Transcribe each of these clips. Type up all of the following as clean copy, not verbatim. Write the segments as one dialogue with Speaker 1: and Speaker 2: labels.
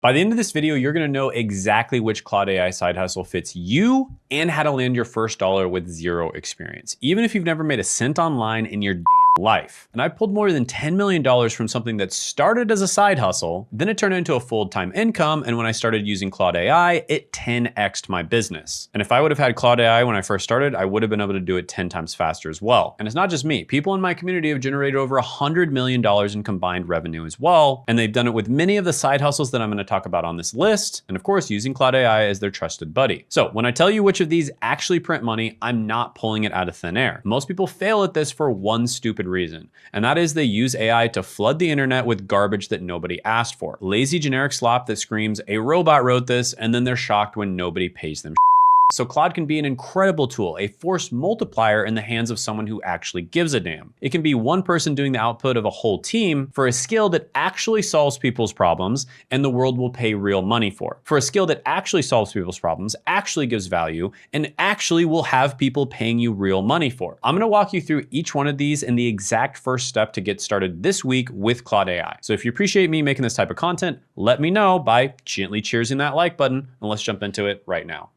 Speaker 1: By the end of this video, you're gonna know exactly which Claude AI side hustle fits you and how to land your first dollar with zero experience, even if you've never made a cent online in your life. And I pulled more than $10 million from something that started as a side hustle, then it turned into a full-time income. And when I started using Claude AI, it 10x'd my business. And if I would have had Claude AI when I first started, I would have been able to do it 10 times faster as well. And it's not just me. People in my community have generated over $100 million in combined revenue as well. And they've done it with many of the side hustles that I'm gonna talk about on this list. And of course, using Claude AI as their trusted buddy. So when I tell you which of these actually print money, I'm not pulling it out of thin air. Most people fail at this for one stupid reason, and that is they use AI to flood the internet with garbage that nobody asked for. Lazy generic slop that screams, a robot wrote this, and then they're shocked when nobody pays them. So Claude can be an incredible tool, a force multiplier in the hands of someone who actually gives a damn. It can be one person doing the output of a whole team for a skill that actually solves people's problems and the world will pay real money for a skill that actually solves people's problems, actually gives value, and actually will have people paying you real money for. I'm gonna walk you through each one of these and the exact first step to get started this week with Claude AI. So if you appreciate me making this type of content, let me know by gently cheersing that like button, and let's jump into it right now.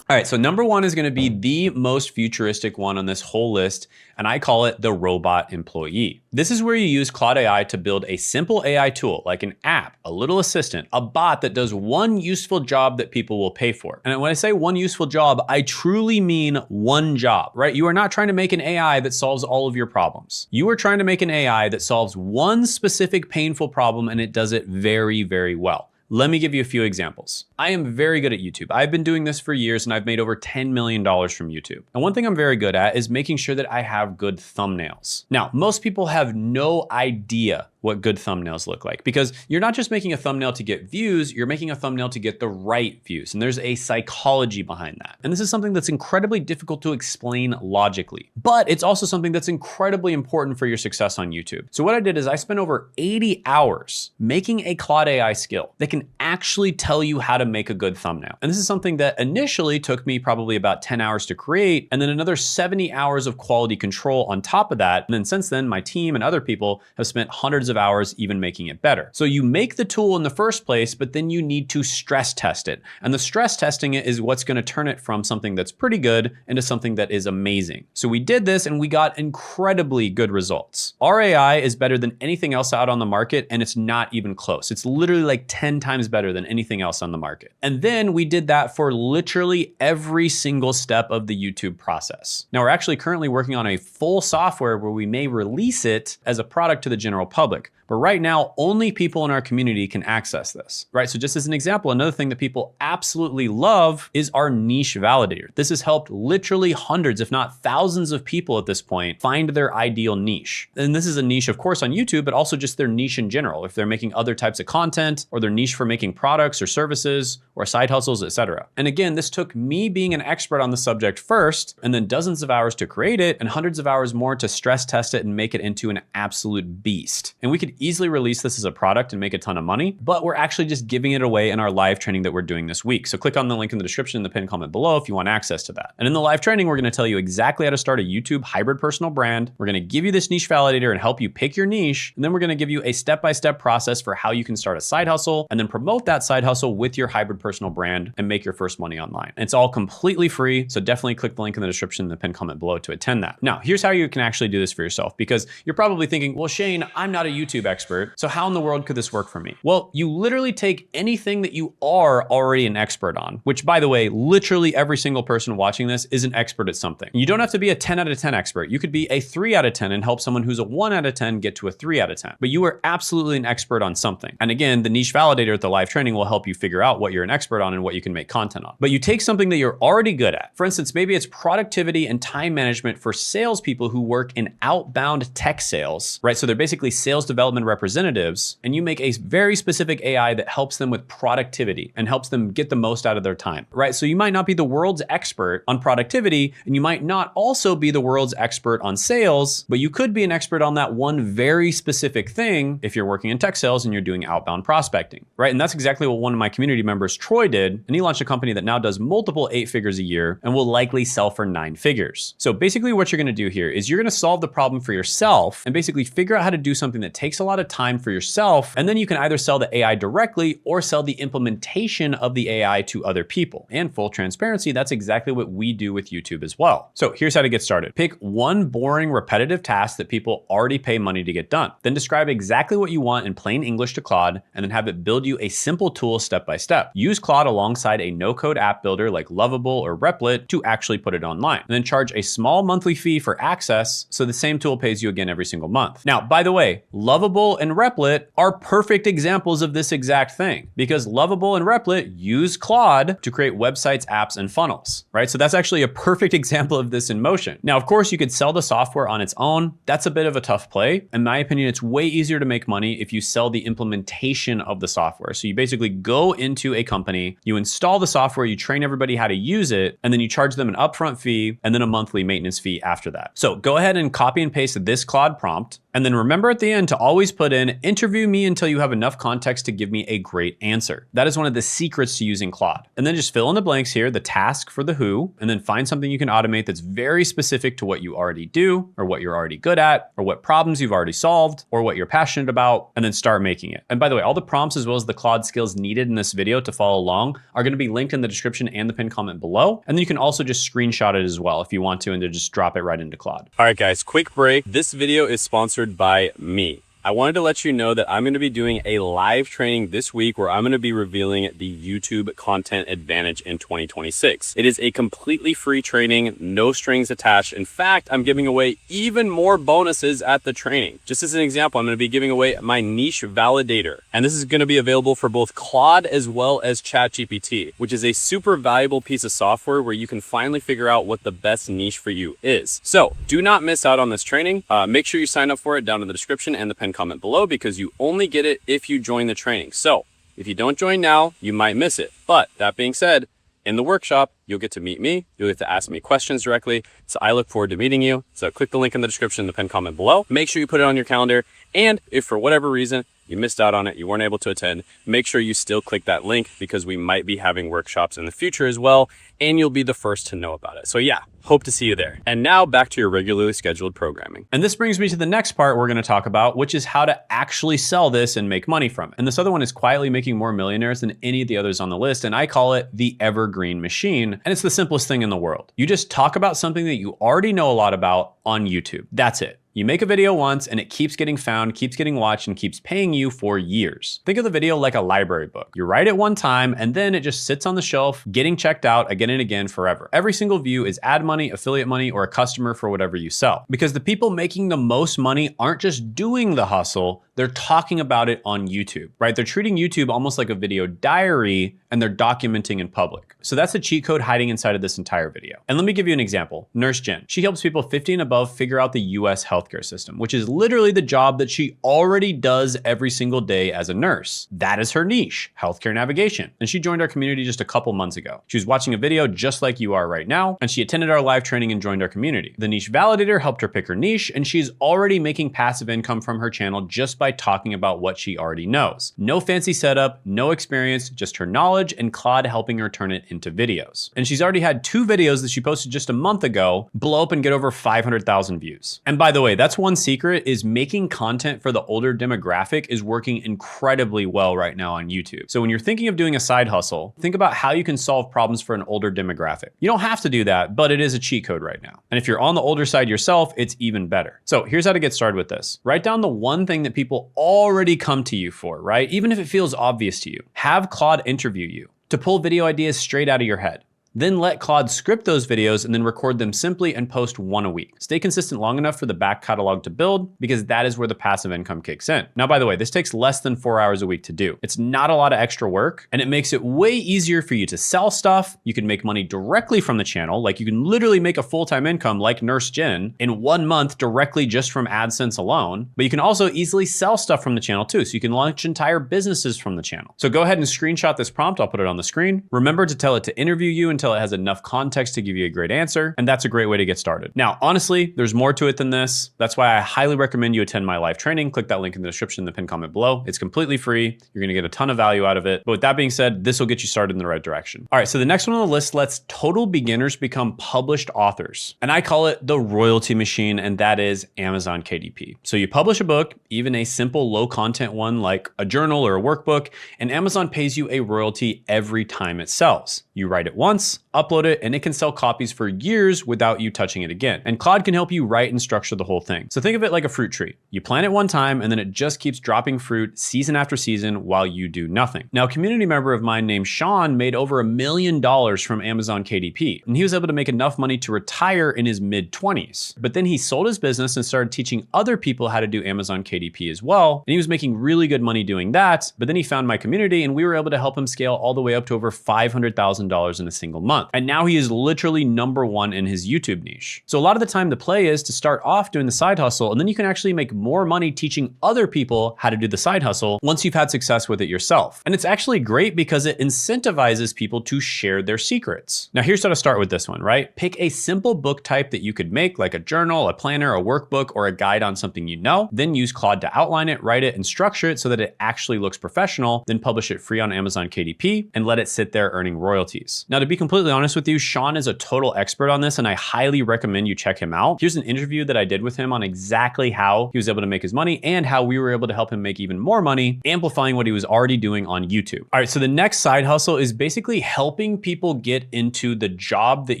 Speaker 1: All right, so number one is gonna be the most futuristic one on this whole list, and I call it the robot employee. This is where you use Claude AI to build a simple AI tool, like an app, a little assistant, a bot that does one useful job that people will pay for. And when I say one useful job, I truly mean one job, right? You are not trying to make an AI that solves all of your problems. You are trying to make an AI that solves one specific painful problem, and it does it very, very well. Let me give you a few examples. I am very good at YouTube. I've been doing this for years and I've made over $10 million from YouTube. And one thing I'm very good at is making sure that I have good thumbnails. Now, most people have no idea what good thumbnails look like, because you're not just making a thumbnail to get views, you're making a thumbnail to get the right views. And there's a psychology behind that. And this is something that's incredibly difficult to explain logically, but it's also something that's incredibly important for your success on YouTube. So what I did is I spent over 80 hours making a Claude AI skill that can actually tell you how to make a good thumbnail. And this is something that initially took me probably about 10 hours to create, and then another 70 hours of quality control on top of that. And then since then, my team and other people have spent hundreds of hours even making it better. So you make the tool in the first place, but then you need to stress test it. And the stress testing it is what's gonna turn it from something that's pretty good into something that is amazing. So we did this and we got incredibly good results. Our AI is better than anything else out on the market, and it's not even close. It's literally like 10 times better than anything else on the market. And then we did that for literally every single step of the YouTube process. Now we're actually currently working on a full software where we may release it as a product to the general public. But right now, only people in our community can access this, right? So just as an example, another thing that people absolutely love is our niche validator. This has helped literally hundreds, if not thousands of people at this point find their ideal niche. And this is a niche, of course, on YouTube, but also just their niche in general. If they're making other types of content, or their niche for making products or services or side hustles, etc. And again, this took me being an expert on the subject first, and then dozens of hours to create it and hundreds of hours more to stress test it and make it into an absolute beast. And we could easily release this as a product and make a ton of money, but we're actually just giving it away in our live training that we're doing this week. So click on the link in the description in the pinned comment below if you want access to that. And in the live training, we're gonna tell you exactly how to start a YouTube hybrid personal brand. We're gonna give you this niche validator and help you pick your niche. And then we're gonna give you a step-by-step process for how you can start a side hustle and then promote that side hustle with your hybrid personal brand and make your first money online. And it's all completely free. So definitely click the link in the description in the pinned comment below to attend that. Now, here's how you can actually do this for yourself, because you're probably thinking, well, Shane, I'm not a YouTube expert, so how in the world could this work for me? Well, you literally take anything that you are already an expert on, which by the way, literally every single person watching this is an expert at something. You don't have to be a 10 out of 10 expert. You could be a 3 out of 10 and help someone who's a 1 out of 10 get to a 3 out of 10. But you are absolutely an expert on something. And again, the niche validator at the live training will help you figure out what you're an expert on and what you can make content on. But you take something that you're already good at. For instance, maybe it's productivity and time management for salespeople who work in outbound tech sales, right? So they're basically sales development representatives, and you make a very specific AI that helps them with productivity and helps them get the most out of their time, right? So you might not be the world's expert on productivity, and you might not also be the world's expert on sales, but you could be an expert on that one very specific thing if you're working in tech sales and you're doing outbound prospecting, right? And that's exactly what one of my community members, Troy, did. And he launched a company that now does multiple 8 figures a year and will likely sell for 9 figures. So basically what you're gonna do here is you're gonna solve the problem for yourself and basically figure out how to do something that takes a lot lot of time for yourself, and then you can either sell the AI directly or sell the implementation of the AI to other people. And full transparency, that's exactly what we do with YouTube as well. So here's how to get started. Pick one boring, repetitive task that people already pay money to get done. Then describe exactly what you want in plain English to Claude, and then have it build you a simple tool step by step. Use Claude alongside a no-code app builder like Lovable or Replit to actually put it online. And then charge a small monthly fee for access, so the same tool pays you again every single month. Now, by the way, Lovable and Replit are perfect examples of this exact thing, because Lovable and Replit use Claude to create websites, apps, and funnels, right? So that's actually a perfect example of this in motion. Now, of course, you could sell the software on its own. That's a bit of a tough play. In my opinion, it's way easier to make money if you sell the implementation of the software. So you basically go into a company, you install the software, you train everybody how to use it, and then you charge them an upfront fee and then a monthly maintenance fee after that. So go ahead and copy and paste this Claude prompt. And then remember at the end to always put in, interview me until you have enough context to give me a great answer. That is one of the secrets to using Claude. And then just fill in the blanks here, the task for the who, and then find something you can automate that's very specific to what you already do, or what you're already good at, or what problems you've already solved, or what you're passionate about, and then start making it. And by the way, all the prompts as well as the Claude skills needed in this video to follow along are gonna be linked in the description and the pinned comment below. And then you can also just screenshot it as well if you want to, and then just drop it right into Claude.
Speaker 2: All right, guys, quick break. This video is sponsored by me. I wanted to let you know that I'm going to be doing a live training this week where I'm going to be revealing the YouTube content advantage in 2026. It is a completely free training, no strings attached. In fact, I'm giving away even more bonuses at the training. Just as an example, I'm going to be giving away my niche validator. And this is going to be available for both Claude as well as ChatGPT, which is a super valuable piece of software where you can finally figure out what the best niche for you is. So do not miss out on this training. Make sure you sign up for it down in the description and the pinned comment below, because you only get it if you join the training. So if you don't join now, you might miss it. But that being said, in the workshop, you'll get to meet me. You'll get to ask me questions directly. So I look forward to meeting you. So click the link in the description, the pinned comment below. Make sure you put it on your calendar. And if for whatever reason you missed out on it, you weren't able to attend, make sure you still click that link, because we might be having workshops in the future as well, and you'll be the first to know about it. So yeah, hope to see you there. And now back to your regularly scheduled programming.
Speaker 1: And this brings me to the next part we're gonna talk about, which is how to actually sell this and make money from it. And this other one is quietly making more millionaires than any of the others on the list, and I call it the evergreen machine. And it's the simplest thing in the world. You just talk about something that you already know a lot about on YouTube. That's it. You make a video once and it keeps getting found, keeps getting watched, and keeps paying you for years. Think of the video like a library book. You write it one time and then it just sits on the shelf, getting checked out again and again forever. Every single view is ad money, affiliate money, or a customer for whatever you sell. Because the people making the most money aren't just doing the hustle, they're talking about it on YouTube, right? They're treating YouTube almost like a video diary, and they're documenting in public. So that's the cheat code hiding inside of this entire video. And let me give you an example. Nurse Jen, she helps people 50 and above figure out the US healthcare system, which is literally the job that she already does every single day as a nurse. That is her niche, healthcare navigation. And she joined our community just a couple months ago. She was watching a video just like you are right now, and she attended our live training and joined our community. The niche validator helped her pick her niche, and she's already making passive income from her channel just by talking about what she already knows. No fancy setup, no experience, just her knowledge and Claude helping her turn it into videos. And she's already had 2 videos that she posted just a month ago blow up and get over 500,000 views. And by the way, that's one secret, is making content for the older demographic is working incredibly well right now on YouTube. So when you're thinking of doing a side hustle, think about how you can solve problems for an older demographic. You don't have to do that, but it is a cheat code right now. And if you're on the older side yourself, it's even better. So here's how to get started with this. Write down the one thing that people already come to you for, right? Even if it feels obvious to you. Have Claude interview you to pull video ideas straight out of your head. Then let Claude script those videos and then record them simply and post 1 a week. Stay consistent long enough for the back catalog to build, because that is where the passive income kicks in. Now, by the way, this takes less than 4 hours a week to do. It's not a lot of extra work, and it makes it way easier for you to sell stuff. You can make money directly from the channel. Like, you can literally make a full-time income like Nurse Jen in 1 month directly just from AdSense alone. But you can also easily sell stuff from the channel too. So you can launch entire businesses from the channel. So go ahead and screenshot this prompt. I'll put it on the screen. Remember to tell it to interview you and until it has enough context to give you a great answer. And that's a great way to get started. Now, honestly, there's more to it than this. That's why I highly recommend you attend my live training. Click that link in the description in the pinned comment below. It's completely free. You're gonna get a ton of value out of it. But with that being said, this will get you started in the right direction. All right, so the next one on the list lets total beginners become published authors. And I call it the royalty machine, and that is Amazon KDP. So you publish a book, even a simple low content one like a journal or a workbook, and Amazon pays you a royalty every time it sells. You write it once, upload it, and it can sell copies for years without you touching it again. And Claude can help you write and structure the whole thing. So think of it like a fruit tree. You plant it one time and then it just keeps dropping fruit season after season while you do nothing. Now, a community member of mine named Sean made over $1 million from Amazon KDP, and he was able to make enough money to retire in his mid-20s. But then he sold his business and started teaching other people how to do Amazon KDP as well. And he was making really good money doing that. But then he found my community and we were able to help him scale all the way up to over $500,000 in a single month. And now he is literally #1 in his YouTube niche. So a lot of the time the play is to start off doing the side hustle, and then you can actually make more money teaching other people how to do the side hustle once you've had success with it yourself. And it's actually great because it incentivizes people to share their secrets. Now here's how to start with this one, right? Pick a simple book type that you could make, like a journal, a planner, a workbook, or a guide on something you know. Then use Claude to outline it, write it, and structure it so that it actually looks professional. Then publish it free on Amazon KDP and let it sit there earning royalties. Now, to be completely honest with you, Sean is a total expert on this, and I highly recommend you check him out. Here's an interview that I did with him on exactly how he was able to make his money and how we were able to help him make even more money, amplifying what he was already doing on YouTube. All right, so the next side hustle is basically helping people get into the job that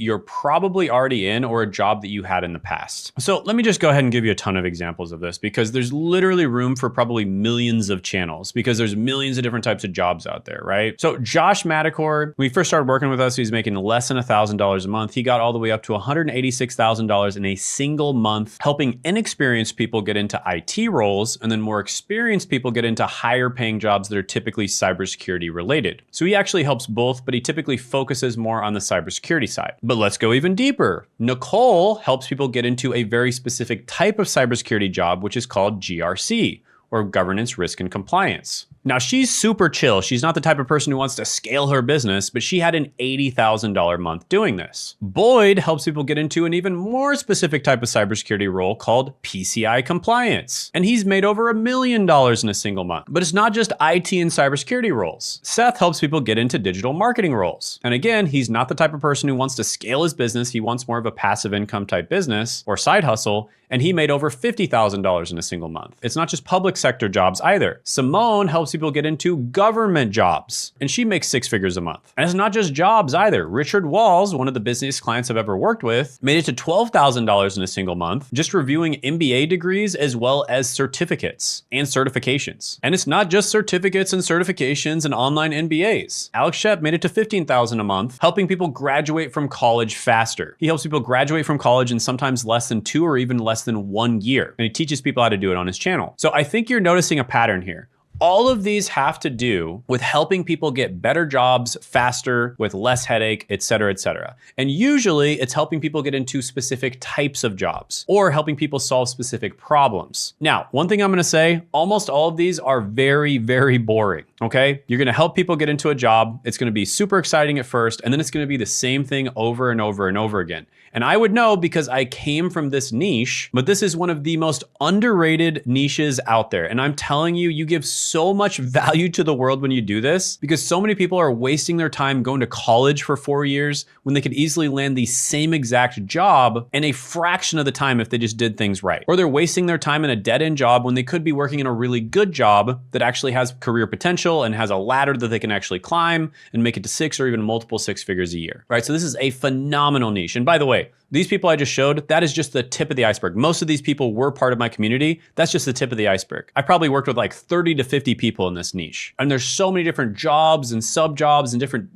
Speaker 1: you're probably already in or a job that you had in the past. So let me just go ahead and give you a ton of examples of this because there's literally room for probably millions of channels because there's millions of different types of jobs out there, right? So Josh Madacor, when he first started working with us, he was making less than $1,000 a month. He got all the way up to $186,000 in a single month, helping inexperienced people get into IT roles, and then more experienced people get into higher paying jobs that are typically cybersecurity related. So he actually helps both, but he typically focuses more on the cybersecurity side. But let's go even deeper. Nicole helps people get into a very specific type of cybersecurity job, which is called GRC, or governance, risk, and compliance. Now, she's super chill. She's not the type of person who wants to scale her business, but she had an $80,000 month doing this. Boyd helps people get into an even more specific type of cybersecurity role called PCI compliance. And he's made over $1 million in a single month. But it's not just IT and cybersecurity roles. Seth helps people get into digital marketing roles. And again, he's not the type of person who wants to scale his business. He wants more of a passive income type business or side hustle. And he made over $50,000 in a single month. It's not just public sector jobs either. Simone helps people get into government jobs, and she makes 6 figures a month. And it's not just jobs either. Richard Walls, one of the busiest clients I've ever worked with, made it to $12,000 in a single month, just reviewing MBA degrees as well as certificates and certifications. And it's not just certificates and certifications and online MBAs. Alex Shep made it to $15,000 a month, helping people graduate from college faster. He helps people graduate from college in sometimes less than 2 or even less than 1 year. And he teaches people how to do it on his channel. So I think you're noticing a pattern here. All of these have to do with helping people get better jobs faster with less headache, et cetera, et cetera. And usually it's helping people get into specific types of jobs or helping people solve specific problems. Now, one thing I'm gonna say, almost all of these are very, very boring, okay? You're gonna help people get into a job. It's gonna be super exciting at first, and then it's gonna be the same thing over and over and over again. And I would know because I came from this niche, but this is one of the most underrated niches out there. And I'm telling you, you give so much value to the world when you do this because so many people are wasting their time going to college for 4 years when they could easily land the same exact job in a fraction of the time if they just did things right. Or they're wasting their time in a dead-end job when they could be working in a really good job that actually has career potential and has a ladder that they can actually climb and make it to 6 or even multiple 6 figures a year, right? So this is a phenomenal niche. And by the way, these people I just showed, that is just the tip of the iceberg. Most of these people were part of my community. That's just the tip of the iceberg. I probably worked with like 30 to 50 people in this niche. And there's so many different jobs and sub jobs and different,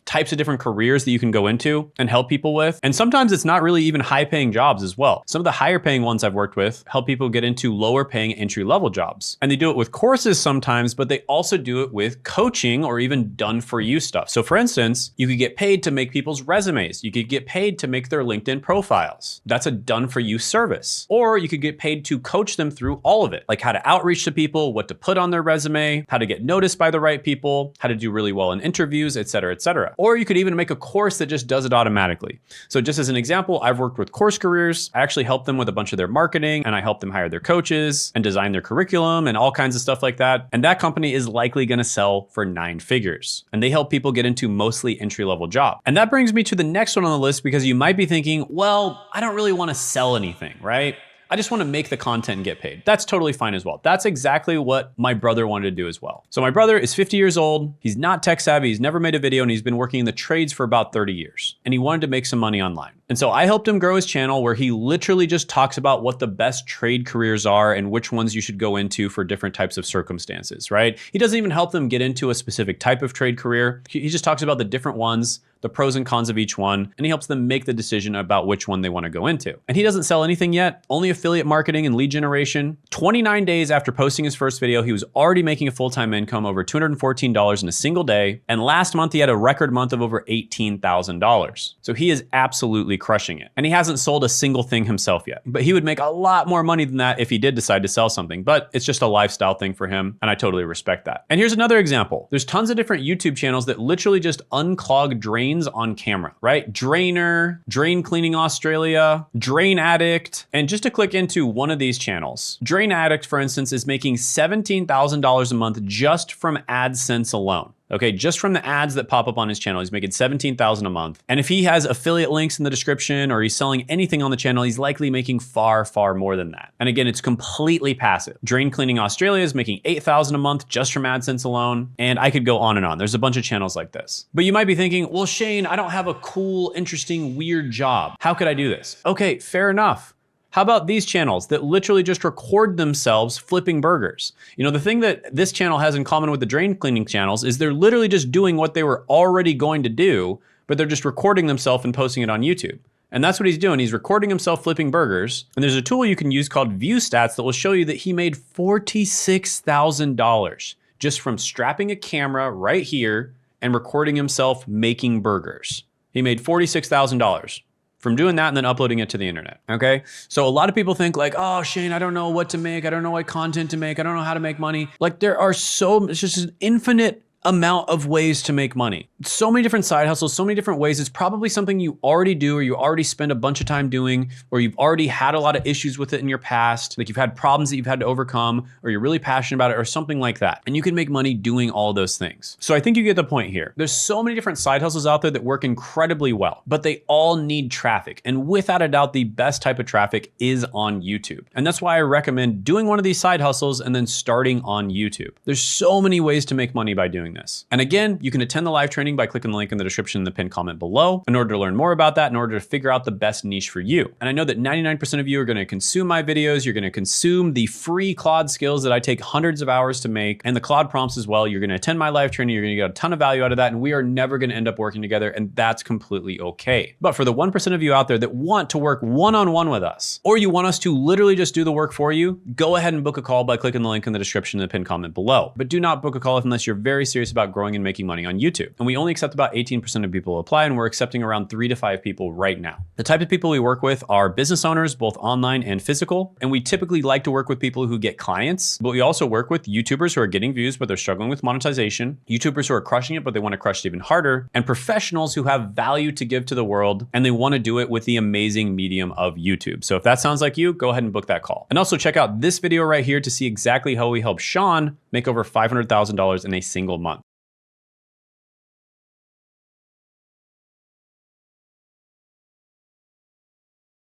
Speaker 1: types of different careers that you can go into and help people with. And sometimes it's not really even high paying jobs as well. Some of the higher paying ones I've worked with help people get into lower paying entry level jobs. And they do it with courses sometimes, but they also do it with coaching or even done for you stuff. So for instance, you could get paid to make people's resumes. You could get paid to make their LinkedIn LinkedIn profiles. That's a done for you service. Or you could get paid to coach them through all of it, like how to outreach to people, what to put on their resume, how to get noticed by the right people, how to do really well in interviews, et cetera, et cetera. Or you could even make a course that just does it automatically. So just as an example, I've worked with Course Careers. I actually helped them with a bunch of their marketing, and I helped them hire their coaches and design their curriculum and all kinds of stuff like that. And that company is likely going to sell for 9 figures. And they help people get into mostly entry-level jobs. And that brings me to the next one on the list, because you might be thinking, well, I don't really want to sell anything, right? I just want to make the content and get paid. That's totally fine as well. That's exactly what my brother wanted to do as well. So my brother is 50 years old. He's not tech savvy. He's never made a video, and he's been working in the trades for about 30 years. And he wanted to make some money online. And so I helped him grow his channel, where he literally just talks about what the best trade careers are and which ones you should go into for different types of circumstances, right? He doesn't even help them get into a specific type of trade career. He just talks about the different ones, the pros and cons of each one, and he helps them make the decision about which one they want to go into. And he doesn't sell anything yet, only affiliate marketing and lead generation. 29 days after posting his first video, he was already making a full-time income over $214 in a single day. And last month, he had a record month of over $18,000. So he is absolutely crushing it. And he hasn't sold a single thing himself yet, but he would make a lot more money than that if he did decide to sell something. But it's just a lifestyle thing for him, and I totally respect that. And here's another example. There's tons of different YouTube channels that literally just unclog drains on camera, right? Drainer, Drain Cleaning Australia, Drain Addict. And just to click into one of these channels, Drain Addict, for instance, is making $17,000 a month just from AdSense alone. Okay, just from the ads that pop up on his channel, he's making $17,000 a month. And if he has affiliate links in the description, or he's selling anything on the channel, he's likely making far, far more than that. And again, it's completely passive. Drain Cleaning Australia is making $8,000 a month just from AdSense alone. And I could go on and on. There's a bunch of channels like this. But you might be thinking, well, Shane, I don't have a cool, interesting, weird job. How could I do this? Okay, fair enough. How about these channels that literally just record themselves flipping burgers? You know, the thing that this channel has in common with the drain cleaning channels is they're literally just doing what they were already going to do, but they're just recording themselves and posting it on YouTube. And that's what he's doing. He's recording himself flipping burgers. And there's a tool you can use called View Stats that will show you that he made $46,000 just from strapping a camera right here and recording himself making burgers. He made $46,000. From doing that and then uploading it to the internet, okay? So a lot of people think like, oh, Shane, I don't know what to make. I don't know what content to make. I don't know how to make money. Like it's just an infinite amount of ways to make money. So many different side hustles, so many different ways. It's probably something you already do, or you already spend a bunch of time doing, or you've already had a lot of issues with it in your past. Like you've had problems that you've had to overcome, or you're really passionate about it, or something like that. And you can make money doing all those things. So I think you get the point here. There's so many different side hustles out there that work incredibly well, but they all need traffic. And without a doubt, the best type of traffic is on YouTube. And that's why I recommend doing one of these side hustles and then starting on YouTube. There's so many ways to make money by doing this. And again, you can attend the live training by clicking the link in the description in the pinned comment below in order to learn more about that, in order to figure out the best niche for you. And I know that 99% of you are going to consume my videos. You're going to consume the free Claude skills that I take hundreds of hours to make, and the Claude prompts as well. You're going to attend my live training. You're going to get a ton of value out of that. And we are never going to end up working together. And that's completely okay. But for the 1% of you out there that want to work one-on-one with us, or you want us to literally just do the work for you, go ahead and book a call by clicking the link in the description in the pinned comment below. But do not book a call unless you're very serious about growing and making money on YouTube. And we only accept about 18% of people who apply, and we're accepting around 3 to 5 people right now. The type of people we work with are business owners, both online and physical. And we typically like to work with people who get clients, but we also work with YouTubers who are getting views, but they're struggling with monetization, YouTubers who are crushing it, but they want to crush it even harder, and professionals who have value to give to the world, and they want to do it with the amazing medium of YouTube. So if that sounds like you, go ahead and book that call. And also check out this video right here to see exactly how we help Sean make over $500,000 in a single month.